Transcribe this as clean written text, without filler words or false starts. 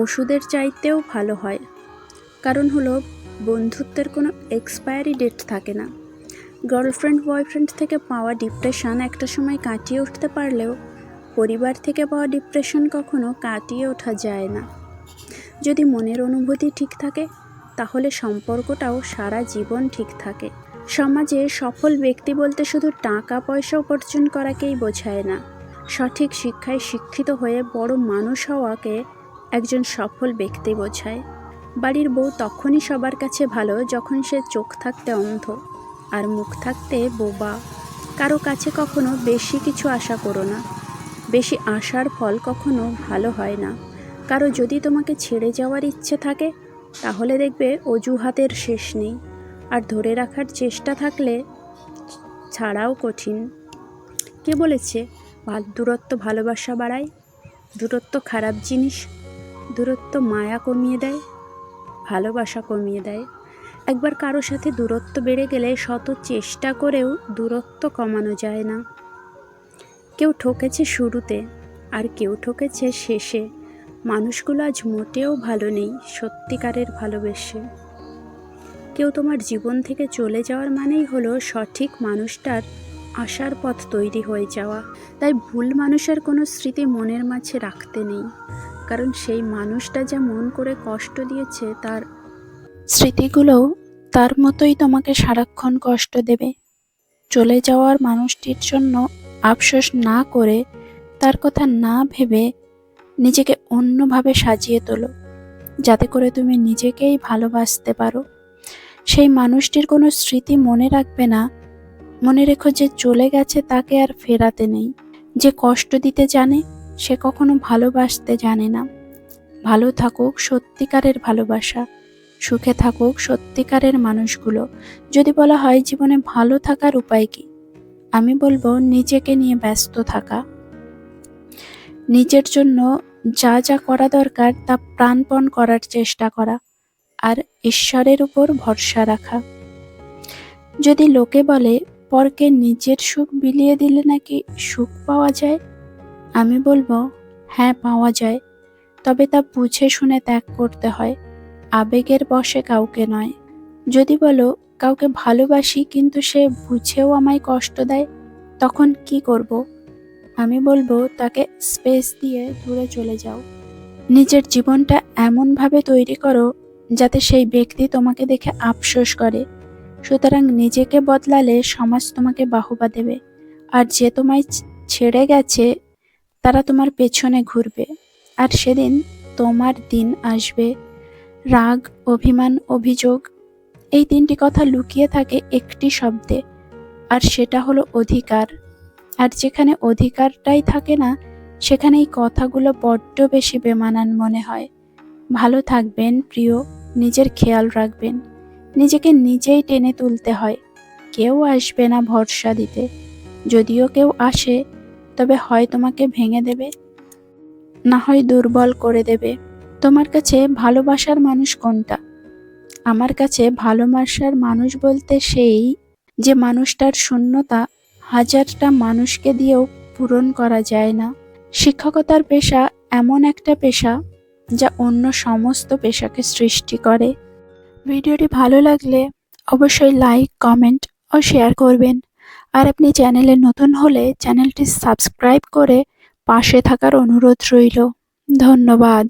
ওষুধের চাইতেও ভালো হয়। কারণ হলো বন্ধুত্বের কোনো এক্সপায়ারি ডেট থাকে না। গার্লফ্রেন্ড বয়ফ্রেন্ড থেকে পাওয়া ডিপ্রেশন একটা সময় কাটিয়ে উঠতে পারলেও পরিবার থেকে পাওয়া ডিপ্রেশন কখনো কাটিয়ে ওঠা যায় না। যদি মনের অনুভূতি ঠিক থাকে তাহলে সম্পর্কটাও সারা জীবন ঠিক থাকে। সমাজে সফল ব্যক্তি বলতে শুধু টাকা পয়সা উপার্জন করাকেই বোঝায় না। সঠিক শিক্ষায় শিক্ষিত হয়ে বড় মানুষ হওয়াকে একজন সফল ব্যক্তি বোঝায়। বাড়ির বউ তখনই সবার কাছে ভালো যখন সে চোখ থাকতে অন্ধ আর মুখ থাকতে বোবা। কারো কাছে কখনো বেশি কিছু আশা করো না। বেশি আশার ফল কখনো ভালো হয় না। কারো যদি তোমাকে ছেড়ে যাওয়ার ইচ্ছে থাকে তাহলে দেখবে অজুহাতের শেষ নেই, আর ধরে রাখার চেষ্টা থাকলে ছাড়াও কঠিন। কে বলেছে দূরত্ব ভালোবাসা বাড়ায়? দূরত্ব খারাপ জিনিস। দূরত্ব মায়া কমিয়ে দেয়, ভালোবাসা কমিয়ে দেয়। একবার কারো সাথে দূরত্ব বেড়ে গেলে শত চেষ্টা করেও দূরত্ব কমানো যায় না। কেউ ঠকেছে শুরুতে আর কেউ ঠকেছে শেষে। মানুষগুলো আজ মোটেও ভালো নেই সত্যিকারের ভালোবেসে। কেউ তোমার জীবন থেকে চলে যাওয়ার মানেই হলো সঠিক মানুষটার আসার পথ তৈরি হয়ে যাওয়া। তাই ভুল মানুষের কোনো স্মৃতি মনের মাঝে রাখতে নেই, কারণ সেই মানুষটা যা মন করে কষ্ট দিয়েছে তার স্মৃতিগুলোও তার মতোই তোমাকে সারাক্ষণ কষ্ট দেবে। চলে যাওয়ার মানুষটির জন্য আফসোস না করে, তার কথা না ভেবে নিজেকে অন্যভাবে সাজিয়ে তোলো, যাতে করে তুমি নিজেকেই ভালোবাসতে পারো। সেই মানুষটির কোনো স্মৃতি মনে রাখবে না। মনে রেখো যে চলে গেছে তাকে আর ফেরাতে নেই। যে কষ্ট দিতে জানে সে কখনো ভালোবাসতে জানে না। ভালো থাকুক সত্যিকারের ভালোবাসা, সুখে থাকুক সত্যিকারের মানুষগুলো। যদি বলা হয় জীবনে ভালো থাকার উপায় কি, আমি বলবো নিজেকে নিয়ে ব্যস্ত থাকা, নিজের জন্য যা যা করা দরকার তা প্রাণপণ করার চেষ্টা করা, আর ঈশ্বরের উপর ভরসা রাখা। যদি লোকে বলে পরকে নিজের সুখ বিলিয়ে দিলে নাকি সুখ পাওয়া যায়, আমি বলবো হ্যাঁ পাওয়া যায়, তবে তা বুঝে শুনে ত্যাগ করতে হয়, আবেগের বশে কাউকে নয়। যদি বলো কাউকে ভালোবাসি কিন্তু সে বুঝেও আমায় কষ্ট দেয়, তখন কি করব? আমি বলবো তাকে স্পেস দিয়ে দূরে চলে যাও। নিজের জীবনটা এমনভাবে তৈরি করো যাতে সেই ব্যক্তি তোমাকে দেখে আফসোস করে। সুতরাং নিজেকে বদলালে সমাজ তোমাকে বাহবা দেবে, আর যে তোমায় ছেড়ে গেছে তারা তোমার পেছনে ঘুরবে, আর সেদিন তোমার দিন আসবে। রাগ, অভিমান, অভিযোগ, এই তিনটি কথা লুকিয়ে থাকে একটি শব্দে, আর সেটা হলো অধিকার। আর যেখানে অধিকারটাই থাকে না সেখানে এই কথাগুলো বড্ড বেশি বেমানান মনে হয়। ভালো থাকবেন প্রিয়, নিজের খেয়াল রাখবেন। নিজেকে নিজেই টেনে তুলতে হয়, কেউ আসবে না ভরসা দিতে। যদিও কেউ আসে তবে হয় তোমাকে ভেঙে দেবে, না হয় দুর্বল করে দেবে। তোমার কাছে ভালোবাসার মানুষ কোনটা? আমার কাছে ভালোবাসার মানুষ বলতে সেই যে মানুষটার শূন্যতা হাজারটা মানুষকে দিয়েও পূরণ করা যায় না। শিক্ষকতার পেশা এমন একটা পেশা যা অন্য সমস্ত পেশাকে সৃষ্টি করে। ভিডিওটি ভালো লাগলে অবশ্যই লাইক, কমেন্ট ও শেয়ার করবেন। আর আপনি চ্যানেলে নতুন হলে চ্যানেলটি সাবস্ক্রাইব করে পাশে থাকার অনুরোধ রইল। ধন্যবাদ।